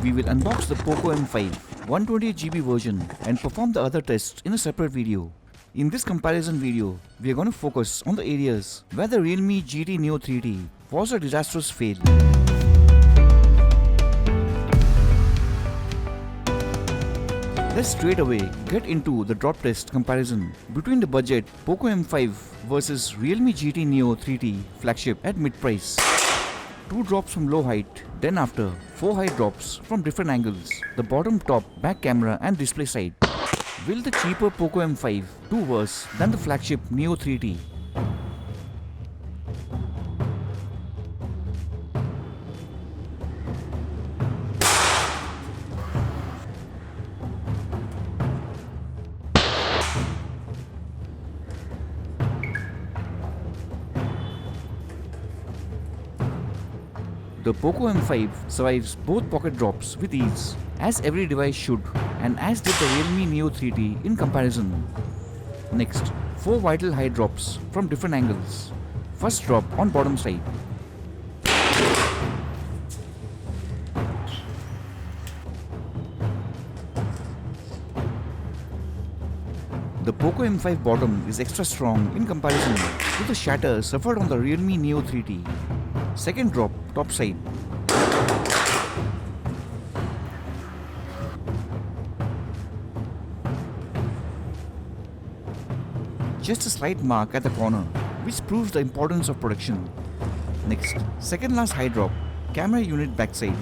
we will unbox the Poco M5 128GB version and perform the other tests in a separate video. In this comparison video, we are going to focus on the areas where the Realme GT Neo 3T was a disastrous fail. Let's straight away get into the drop test comparison between the budget Poco M5 versus Realme GT Neo 3T flagship at mid-price. 2 drops from low height, then after 4 high drops from different angles, the bottom, top, back camera and display side. Will the cheaper Poco M5 do worse than the flagship Neo 3T? The Poco M5 survives both pocket drops with ease, as every device should, and as did the Realme Neo 3T in comparison. Next, 4 vital high drops from different angles. First drop on bottom side. The Poco M5 bottom is extra strong in comparison to the shatter suffered on the Realme Neo 3T. Second drop, top side. Just a slight mark at the corner, which proves the importance of production. Next, second last high drop, camera unit backside.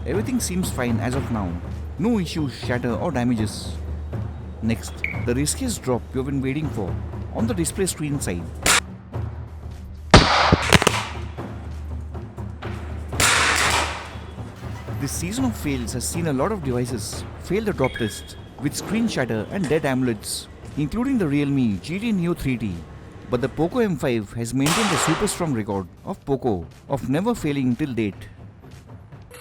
Everything seems fine as of now. No issues, shatter or damages. Next, the riskiest drop you have been waiting for, on the display screen side. This season of fails has seen a lot of devices fail the drop test with screen shatter and dead AMOLEDs, including the Realme GT Neo 3T. But the Poco M5 has maintained a super strong record of Poco of never failing till date.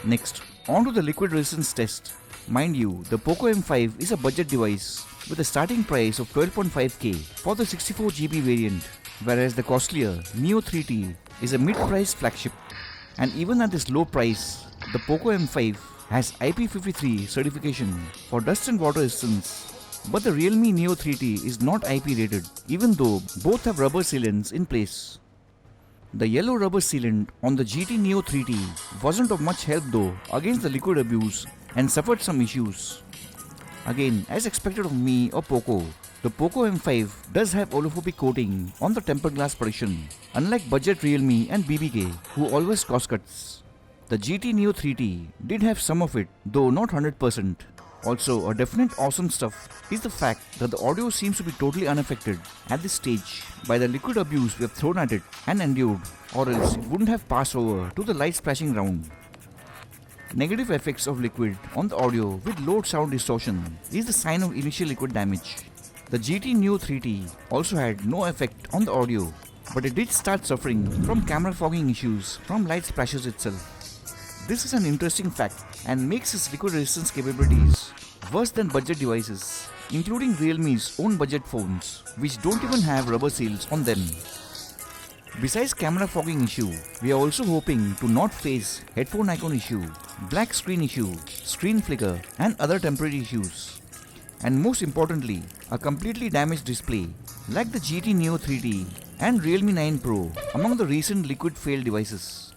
Next, on to the liquid resistance test. Mind you, the Poco M5 is a budget device with a starting price of 12.5k for the 64GB variant, whereas the costlier Neo 3T is a mid-price flagship. And even at this low price, the Poco M5 has IP53 certification for dust and water resistance, but the Realme Neo 3T is not IP rated, even though both have rubber sealants in place. The yellow rubber sealant on the GT Neo 3T wasn't of much help though against the liquid abuse and suffered some issues. Again, as expected of me or Poco, the Poco M5 does have olophobic coating on the tempered glass protection, unlike budget Realme and BBK who always cost cuts. The GT Neo 3T did have some of it, though not 100%. Also, a definite awesome stuff is the fact that the audio seems to be totally unaffected at this stage by the liquid abuse we have thrown at it and endured, or else it wouldn't have passed over to the light splashing round. Negative effects of liquid on the audio with low sound distortion is the sign of initial liquid damage. The GT Neo 3T also had no effect on the audio, but it did start suffering from camera fogging issues from light splashes itself. This is an interesting fact and makes its liquid resistance capabilities worse than budget devices, including Realme's own budget phones, which don't even have rubber seals on them. Besides camera fogging issue, we are also hoping to not face headphone icon issue, black screen issue, screen flicker and other temporary issues. And most importantly, a completely damaged display like the GT Neo 3T and Realme 9 Pro among the recent liquid failed devices.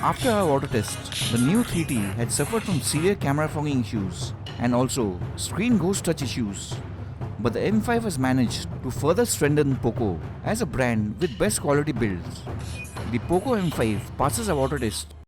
After our water test, the Neo 3T had suffered from severe camera fogging issues and also screen ghost touch issues. But the M5 has managed to further strengthen Poco as a brand with best quality builds. The Poco M5 passes our water test